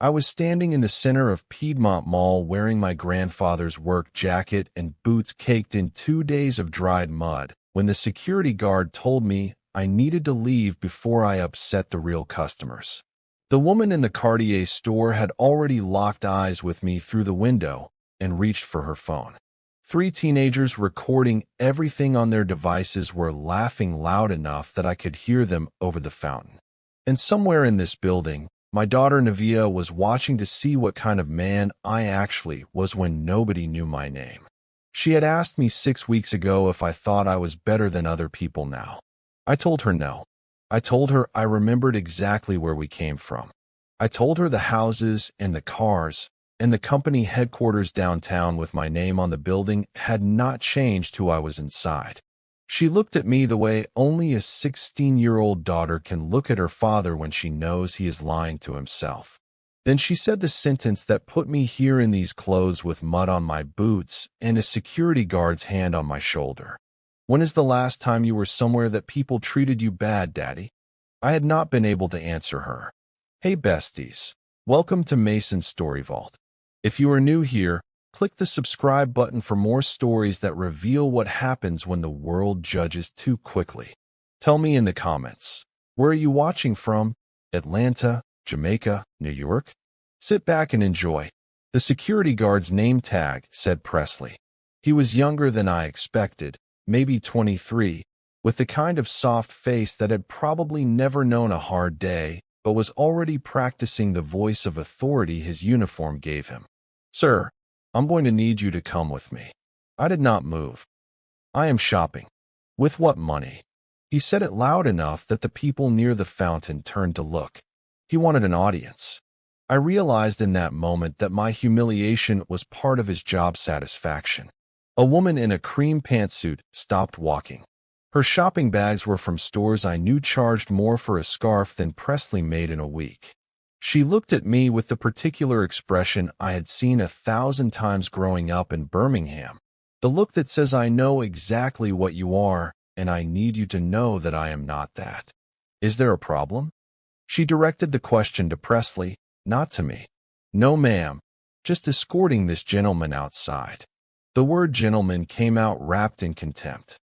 I was standing in the center of Piedmont Mall wearing my grandfather's work jacket and boots caked in 2 days of dried mud when the security guard told me I needed to leave before I upset the real customers. The woman in the Cartier store had already locked eyes with me through the window and reached for her phone. 3 teenagers recording everything on their devices were laughing loud enough that I could hear them over the fountain. And somewhere in this building, my daughter Navia was watching to see what kind of man I actually was when nobody knew my name. She had asked me 6 weeks ago if I thought I was better than other people now. I told her no. I told her I remembered exactly where we came from. I told her the houses and the cars and the company headquarters downtown with my name on the building had not changed who I was inside. She looked at me the way only a 16-year-old daughter can look at her father when she knows he is lying to himself. Then she said the sentence that put me here in these clothes with mud on my boots and a security guard's hand on my shoulder. When is the last time you were somewhere that people treated you bad, Daddy? I had not been able to answer her. Hey besties, welcome to Mason's Storyvault. If you are new here, click the subscribe button for more stories that reveal what happens when the world judges too quickly. Tell me in the comments, where are you watching from? Atlanta, Jamaica, New York? Sit back and enjoy. The security guard's name tag said Presley. He was younger than I expected, maybe 23, with the kind of soft face that had probably never known a hard day, but was already practicing the voice of authority his uniform gave him. Sir, I'm going to need you to come with me. I did not move. I am shopping. With what money? He said it loud enough that the people near the fountain turned to look. He wanted an audience. I realized in that moment that my humiliation was part of his job satisfaction. A woman in a cream pantsuit stopped walking. Her shopping bags were from stores I knew charged more for a scarf than Presley made in a week. She looked at me with the particular expression I had seen 1,000 times growing up in Birmingham. The look that says I know exactly what you are, and I need you to know that I am not that. Is there a problem? She directed the question to Presley, not to me. No, ma'am. Just escorting this gentleman outside. The word gentleman came out wrapped in contempt.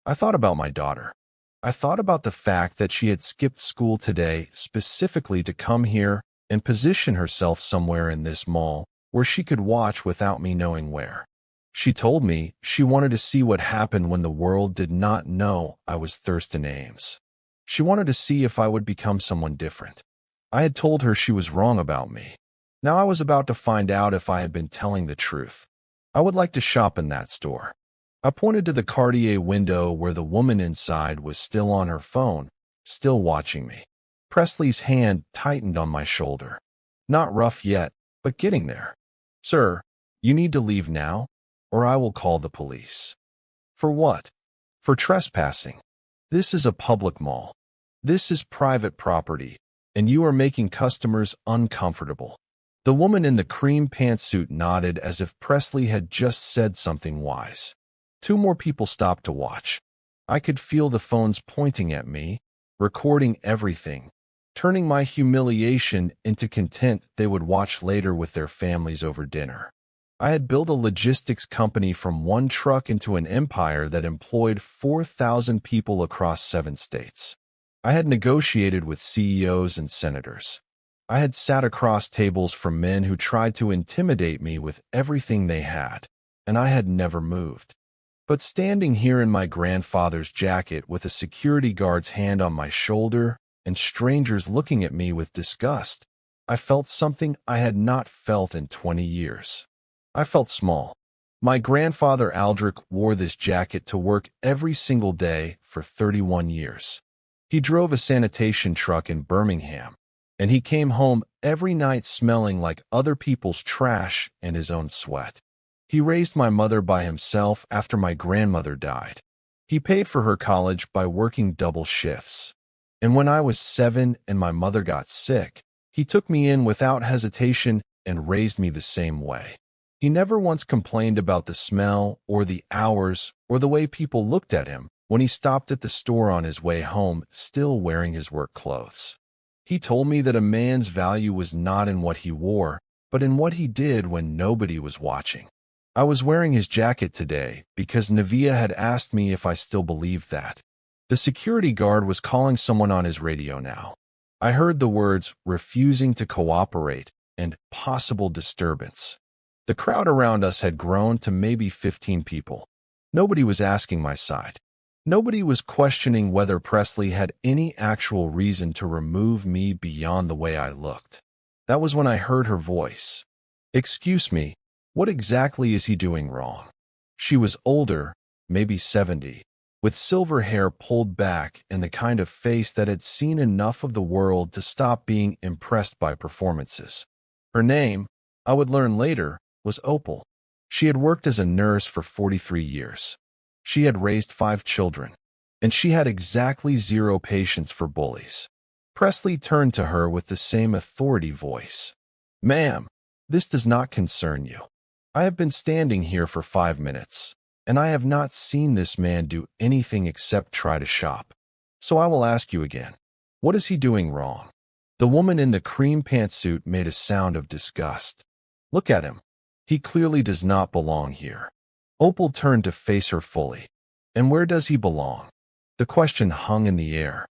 I thought about my daughter. I thought about the fact that she had skipped school today specifically to come here and position herself somewhere in this mall where she could watch without me knowing where. She told me she wanted to see what happened when the world did not know I was Thurston Ames. She wanted to see if I would become someone different. I had told her she was wrong about me. Now I was about to find out if I had been telling the truth. I would like to shop in that store. I pointed to the Cartier window where the woman inside was still on her phone, still watching me. Presley's hand tightened on my shoulder. Not rough yet, but getting there. Sir, you need to leave now, or I will call the police. For what? For trespassing. This is a public mall. This is private property, and you are making customers uncomfortable. The woman in the cream pantsuit nodded as if Presley had just said something wise. 2 more people stopped to watch. I could feel the phones pointing at me, recording everything, turning my humiliation into content they would watch later with their families over dinner. I had built a logistics company from one truck into an empire that employed 4,000 people across 7 states. I had negotiated with CEOs and senators. I had sat across tables from men who tried to intimidate me with everything they had, and I had never moved. But standing here in my grandfather's jacket with a security guard's hand on my shoulder and strangers looking at me with disgust, I felt something I had not felt in 20 years. I felt small. My grandfather Aldrich wore this jacket to work every single day for 31 years. He drove a sanitation truck in Birmingham, and he came home every night smelling like other people's trash and his own sweat. He raised my mother by himself after my grandmother died. He paid for her college by working double shifts. And when I was 7 and my mother got sick, he took me in without hesitation and raised me the same way. He never once complained about the smell or the hours or the way people looked at him when he stopped at the store on his way home, still wearing his work clothes. He told me that a man's value was not in what he wore, but in what he did when nobody was watching. I was wearing his jacket today because Navia had asked me if I still believed that. The security guard was calling someone on his radio now. I heard the words refusing to cooperate and possible disturbance. The crowd around us had grown to maybe 15 people. Nobody was asking my side. Nobody was questioning whether Presley had any actual reason to remove me beyond the way I looked. That was when I heard her voice. "Excuse me, what exactly is he doing wrong?" She was older, maybe 70, with silver hair pulled back and the kind of face that had seen enough of the world to stop being impressed by performances. Her name, I would learn later, was Opal. She had worked as a nurse for 43 years. She had raised 5 children, and she had exactly 0 patience for bullies. Presley turned to her with the same authority voice. "Ma'am, this does not concern you. I have been standing here for 5 minutes, and I have not seen this man do anything except try to shop. So I will ask you again, what is he doing wrong?" The woman in the cream pantsuit made a sound of disgust. "Look at him. He clearly does not belong here." Opal turned to face her fully. "And where does he belong?" The question hung in the air.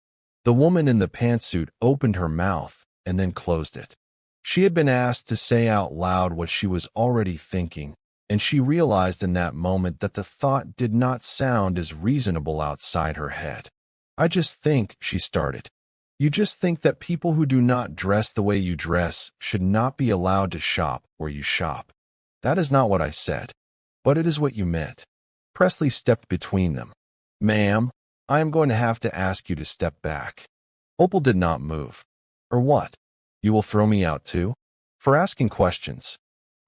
The woman in the pantsuit opened her mouth and then closed it. She had been asked to say out loud what she was already thinking, and she realized in that moment that the thought did not sound as reasonable outside her head. "I just think," she started. "You just think that people who do not dress the way you dress should not be allowed to shop where you shop." "That is not what I said, but it is what you meant." Presley stepped between them. "Ma'am, I am going to have to ask you to step back." Opal did not move. "Or what? You will throw me out too?" "For asking questions."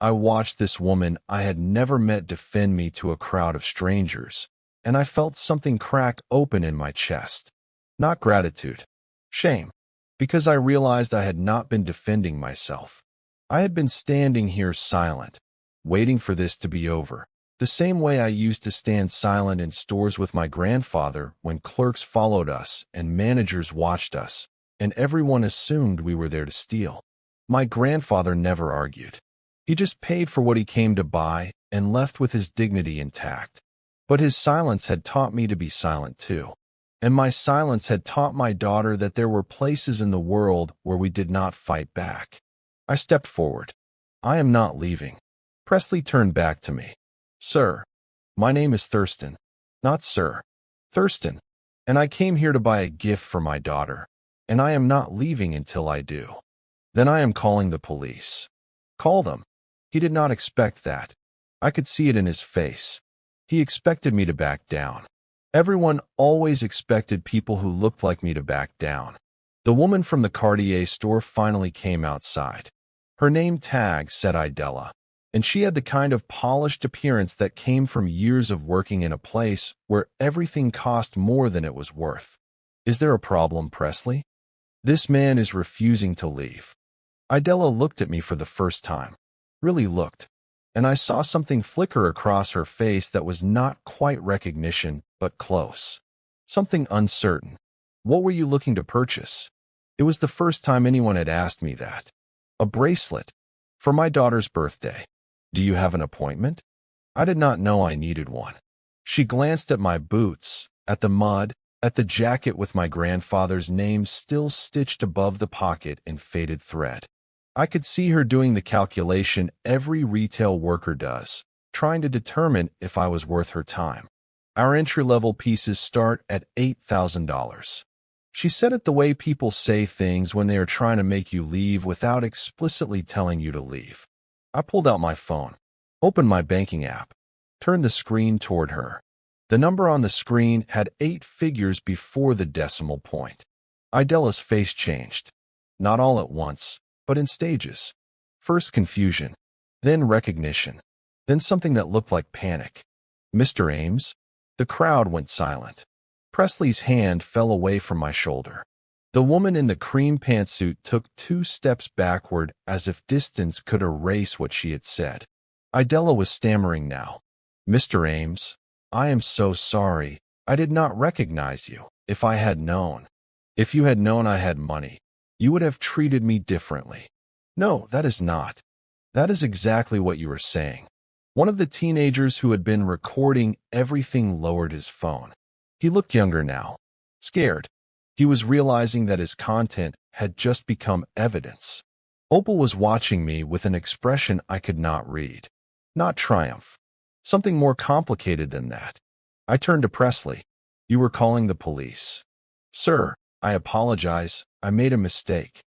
I watched this woman I had never met defend me to a crowd of strangers, and I felt something crack open in my chest. Not gratitude. Shame. Because I realized I had not been defending myself. I had been standing here silent, waiting for this to be over, the same way I used to stand silent in stores with my grandfather when clerks followed us and managers watched us, and everyone assumed we were there to steal. My grandfather never argued. He just paid for what he came to buy and left with his dignity intact. But his silence had taught me to be silent too. And my silence had taught my daughter that there were places in the world where we did not fight back. I stepped forward. "I am not leaving." Presley turned back to me. "Sir, my name is Thurston." "Not sir. Thurston. And I came here to buy a gift for my daughter, and I am not leaving until I do." "Then I am calling the police." "Call them." He did not expect that. I could see it in his face. He expected me to back down. Everyone always expected people who looked like me to back down. The woman from the Cartier store finally came outside. Her name tag said Idella, and she had the kind of polished appearance that came from years of working in a place where everything cost more than it was worth. "Is there a problem, Presley?" "This man is refusing to leave." Idella looked at me for the first time. Really looked. And I saw something flicker across her face that was not quite recognition, but close. Something uncertain. "What were you looking to purchase?" It was the first time anyone had asked me that. "A bracelet. For my daughter's birthday." "Do you have an appointment?" I did not know I needed one. She glanced at my boots, at the mud, at the jacket with my grandfather's name still stitched above the pocket in faded thread. I could see her doing the calculation every retail worker does, trying to determine if I was worth her time. "Our entry-level pieces start at $8,000. She said it the way people say things when they are trying to make you leave without explicitly telling you to leave. I pulled out my phone, opened my banking app, turned the screen toward her. The number on the screen had 8 figures before the decimal point. Idella's face changed. Not all at once, but in stages. First confusion, then recognition, then something that looked like panic. "Mr. Ames?" The crowd went silent. Presley's hand fell away from my shoulder. The woman in the cream pantsuit took 2 steps backward as if distance could erase what she had said. Idella was stammering now. "Mr. Ames, I am so sorry. I did not recognize you. If I had known. If you had known I had money, you would have treated me differently. No, that is not. That is exactly what you were saying. One of the teenagers who had been recording everything lowered his phone. He looked younger now, scared. He was realizing that his content had just become evidence. Opal was watching me with an expression I could not read. Not triumph. Something more complicated than that. I turned to Presley. You were calling the police. Sir, I apologize. I made a mistake.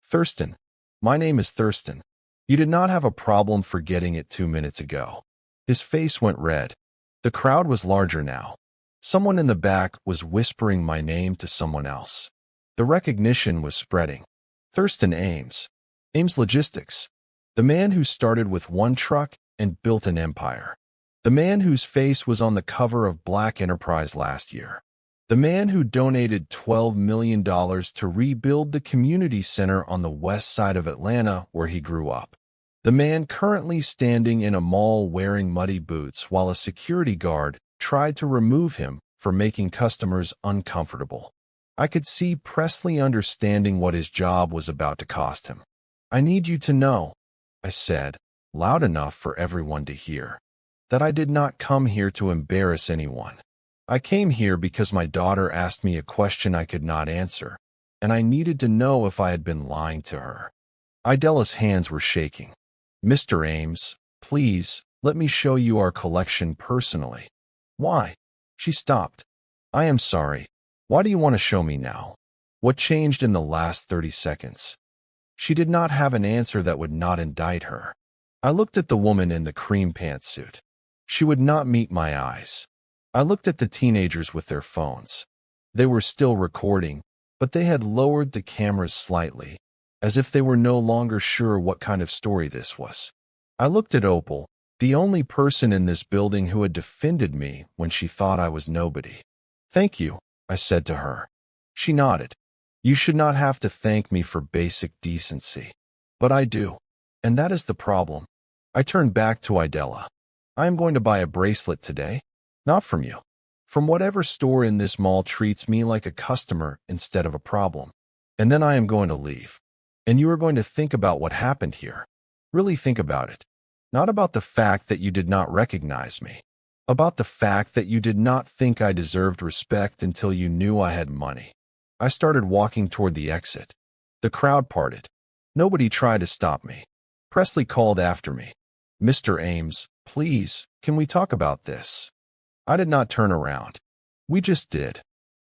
Thurston. My name is Thurston. You did not have a problem forgetting it 2 minutes ago. His face went red. The crowd was larger now. Someone in the back was whispering my name to someone else. The recognition was spreading. Thurston Ames. Ames Logistics. The man who started with one truck and built an empire. The man whose face was on the cover of Black Enterprise last year. The man who donated $12 million to rebuild the community center on the west side of Atlanta where he grew up. The man currently standing in a mall wearing muddy boots while a security guard tried to remove him for making customers uncomfortable. I could see Presley understanding what his job was about to cost him. I need you to know, I said, loud enough for everyone to hear, that I did not come here to embarrass anyone. I came here because my daughter asked me a question I could not answer, and I needed to know if I had been lying to her. Idela's hands were shaking. Mr. Ames, please, let me show you our collection personally. Why? She stopped. I am sorry. Why do you want to show me now? What changed in the last 30 seconds? She did not have an answer that would not indict her. I looked at the woman in the cream pantsuit. She would not meet my eyes. I looked at the teenagers with their phones. They were still recording, but they had lowered the cameras slightly, as if they were no longer sure what kind of story this was. I looked at Opal, the only person in this building who had defended me when she thought I was nobody. Thank you, I said to her. She nodded. You should not have to thank me for basic decency. But I do. And that is the problem. I turned back to Idela. I am going to buy a bracelet today. Not from you. From whatever store in this mall treats me like a customer instead of a problem. And then I am going to leave. And you are going to think about what happened here. Really think about it. Not about the fact that you did not recognize me. About the fact that you did not think I deserved respect until you knew I had money. I started walking toward the exit. The crowd parted. Nobody tried to stop me. Presley called after me. Mr. Ames, please, can we talk about this? I did not turn around. We just did.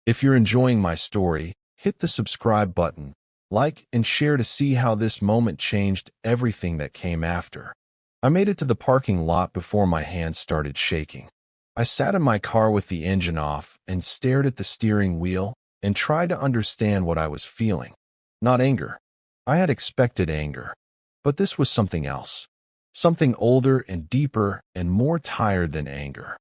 If you're enjoying my story, hit the subscribe button, like and share to see how this moment changed everything that came after. I made it to the parking lot before my hands started shaking. I sat in my car with the engine off and stared at the steering wheel and tried to understand what I was feeling. Not anger. I had expected anger. But this was something else. Something older and deeper and more tired than anger.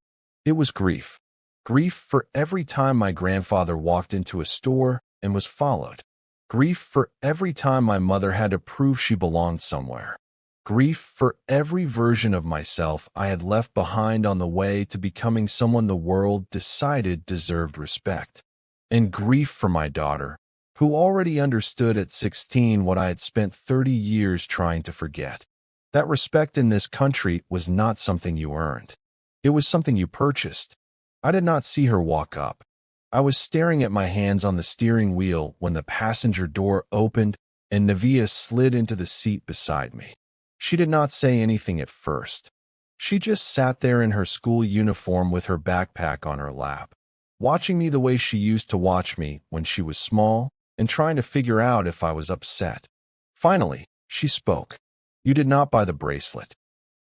It was grief. Grief for every time my grandfather walked into a store and was followed. Grief for every time my mother had to prove she belonged somewhere. Grief for every version of myself I had left behind on the way to becoming someone the world decided deserved respect. And grief for my daughter, who already understood at 16 what I had spent 30 years trying to forget. That respect in this country was not something you earned. It was something you purchased. I did not see her walk up. I was staring at my hands on the steering wheel when the passenger door opened and Navia slid into the seat beside me. She did not say anything at first. She just sat there in her school uniform with her backpack on her lap, watching me the way she used to watch me when she was small and trying to figure out if I was upset. Finally, she spoke. You did not buy the bracelet.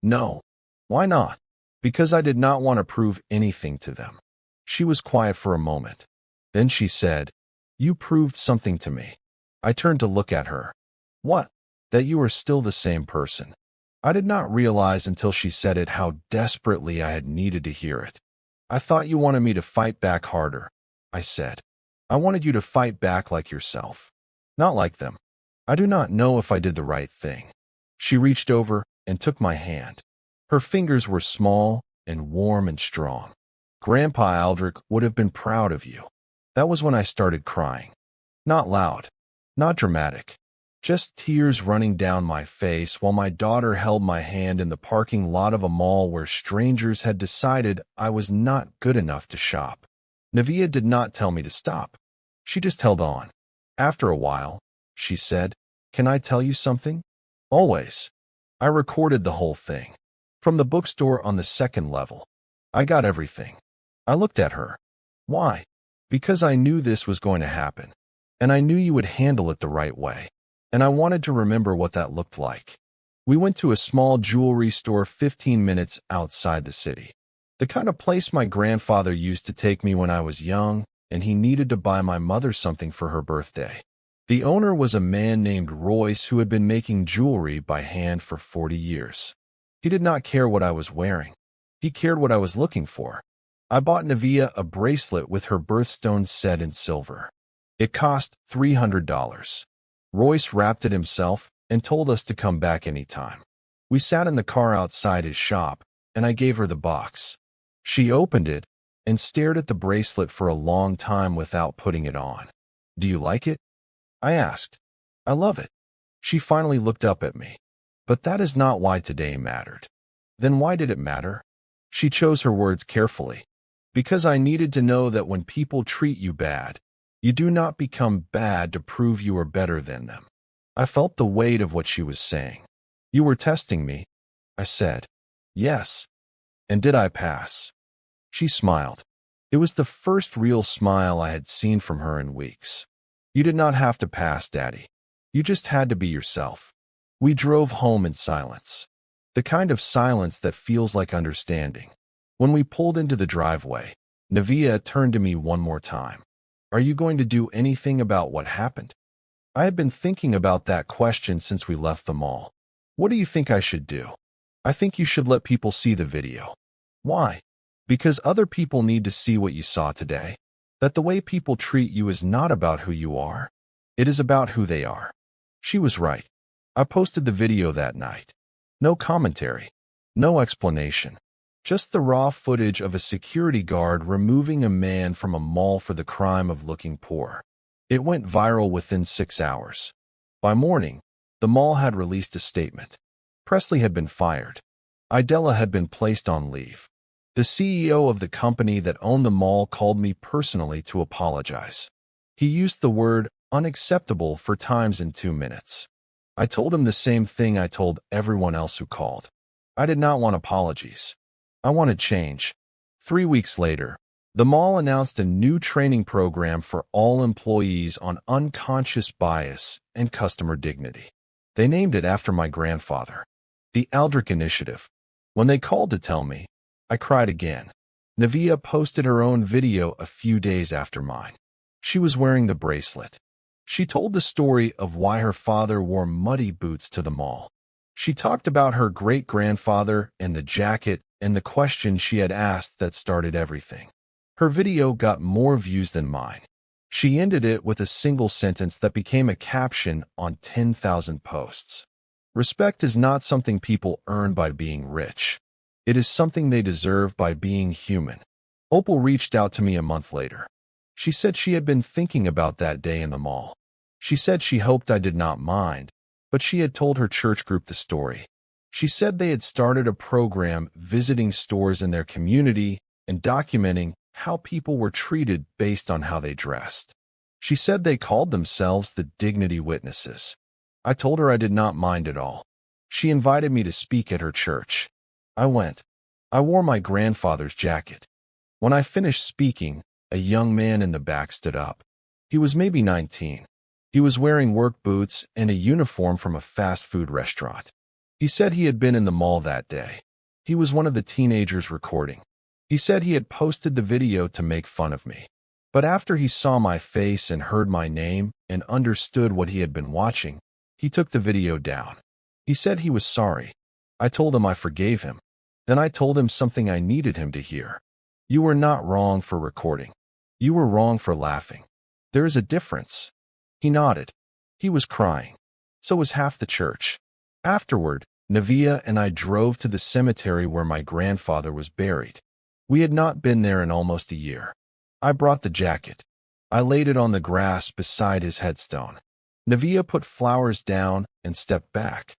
No. Why not? Because I did not want to prove anything to them. She was quiet for a moment. Then she said, You proved something to me. I turned to look at her. What? That you are still the same person. I did not realize until she said it how desperately I had needed to hear it. I thought you wanted me to fight back harder, I said. I wanted you to fight back like yourself. Not like them. I do not know if I did the right thing. She reached over and took my hand. Her fingers were small and warm and strong. Grandpa Aldrich would have been proud of you. That was when I started crying. Not loud. Not dramatic. Just tears running down my face while my daughter held my hand in the parking lot of a mall where strangers had decided I was not good enough to shop. Navia did not tell me to stop. She just held on. After a while, she said, "Can I tell you something?" Always. I recorded the whole thing. From the bookstore on the second level. I got everything. I looked at her. Why? Because I knew this was going to happen. And I knew you would handle it the right way. And I wanted to remember what that looked like. We went to a small jewelry store 15 minutes outside the city. The kind of place my grandfather used to take me when I was young, and he needed to buy my mother something for her birthday. The owner was a man named Royce who had been making jewelry by hand for 40 years. He did not care what I was wearing. He cared what I was looking for. I bought Navia a bracelet with her birthstone set in silver. It cost $300. Royce wrapped it himself and told us to come back anytime. We sat in the car outside his shop, and I gave her the box. She opened it and stared at the bracelet for a long time without putting it on. "Do you like it?" I asked. "I love it." She finally looked up at me. "But that is not why today mattered." "Then why did it matter?" She chose her words carefully. "Because I needed to know that when people treat you bad, you do not become bad to prove you are better than them." I felt the weight of what she was saying. "You were testing me," I said. "Yes." "And did I pass?" She smiled. It was the first real smile I had seen from her in weeks. "You did not have to pass, Daddy. You just had to be yourself." We drove home in silence. The kind of silence that feels like understanding. When we pulled into the driveway, Navia turned to me one more time. "Are you going to do anything about what happened?" I had been thinking about that question since we left the mall. "What do you think I should do?" "I think you should let people see the video." "Why?" "Because other people need to see what you saw today. That the way people treat you is not about who you are. It is about who they are." She was right. I posted the video that night. No commentary. No explanation. Just the raw footage of a security guard removing a man from a mall for the crime of looking poor. It went viral within 6 hours. By morning, the mall had released a statement. Presley had been fired. Idella had been placed on leave. The CEO of the company that owned the mall called me personally to apologize. He used the word unacceptable 4 times in 2 minutes. I told him the same thing I told everyone else who called. I did not want apologies. I wanted change. 3 weeks later, the mall announced a new training program for all employees on unconscious bias and customer dignity. They named it after my grandfather, the Aldrich Initiative. When they called to tell me, I cried again. Navia posted her own video a few days after mine. She was wearing the bracelet. She told the story of why her father wore muddy boots to the mall. She talked about her great-grandfather and the jacket and the question she had asked that started everything. Her video got more views than mine. She ended it with a single sentence that became a caption on 10,000 posts. "Respect is not something people earn by being rich. It is something they deserve by being human." Opal reached out to me a month later. She said she had been thinking about that day in the mall. She said she hoped I did not mind, but she had told her church group the story. She said they had started a program visiting stores in their community and documenting how people were treated based on how they dressed. She said they called themselves the Dignity Witnesses. I told her I did not mind at all. She invited me to speak at her church. I went. I wore my grandfather's jacket. When I finished speaking, a young man in the back stood up. He was maybe 19. He was wearing work boots and a uniform from a fast food restaurant. He said he had been in the mall that day. He was one of the teenagers recording. He said he had posted the video to make fun of me. But after he saw my face and heard my name and understood what he had been watching, he took the video down. He said he was sorry. I told him I forgave him. Then I told him something I needed him to hear. "You were not wrong for recording. You were wrong for laughing. There is a difference." He nodded. He was crying. So was half the church. Afterward, Navia and I drove to the cemetery where my grandfather was buried. We had not been there in almost a year. I brought the jacket. I laid it on the grass beside his headstone. Navia put flowers down and stepped back.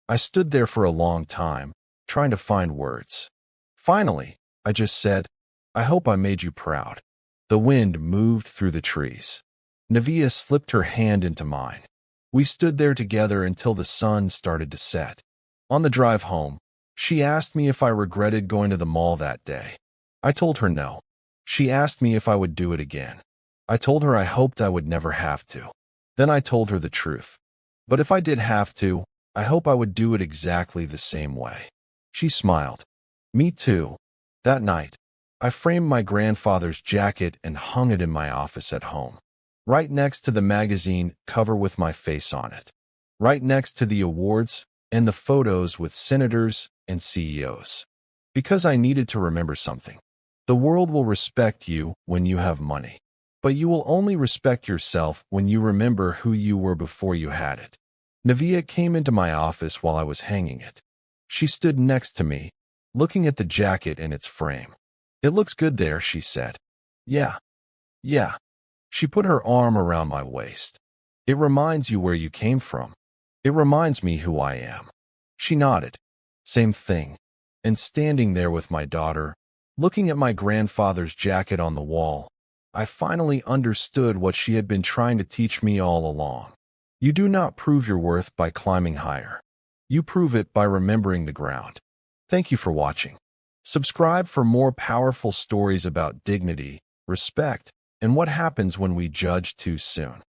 I stood there for a long time, trying to find words. Finally, I just said, "I hope I made you proud." The wind moved through the trees. Navia slipped her hand into mine. We stood there together until the sun started to set. On the drive home, she asked me if I regretted going to the mall that day. I told her no. She asked me if I would do it again. I told her I hoped I would never have to. Then I told her the truth. But if I did have to, I hope I would do it exactly the same way. She smiled. Me too. That night, I framed my grandfather's jacket and hung it in my office at home, right next to the magazine cover with my face on it, right next to the awards and the photos with senators and CEOs. Because I needed to remember something. The world will respect you when you have money, but you will only respect yourself when you remember who you were before you had it. Navia came into my office while I was hanging it. She stood next to me, looking at the jacket in its frame. "It looks good there," she said. Yeah. She put her arm around my waist. "It reminds you where you came from. It reminds me who I am." She nodded. Same thing. And standing there with my daughter, looking at my grandfather's jacket on the wall, I finally understood what she had been trying to teach me all along. You do not prove your worth by climbing higher. You prove it by remembering the ground. Thank you for watching. Subscribe for more powerful stories about dignity, respect, and what happens when we judge too soon.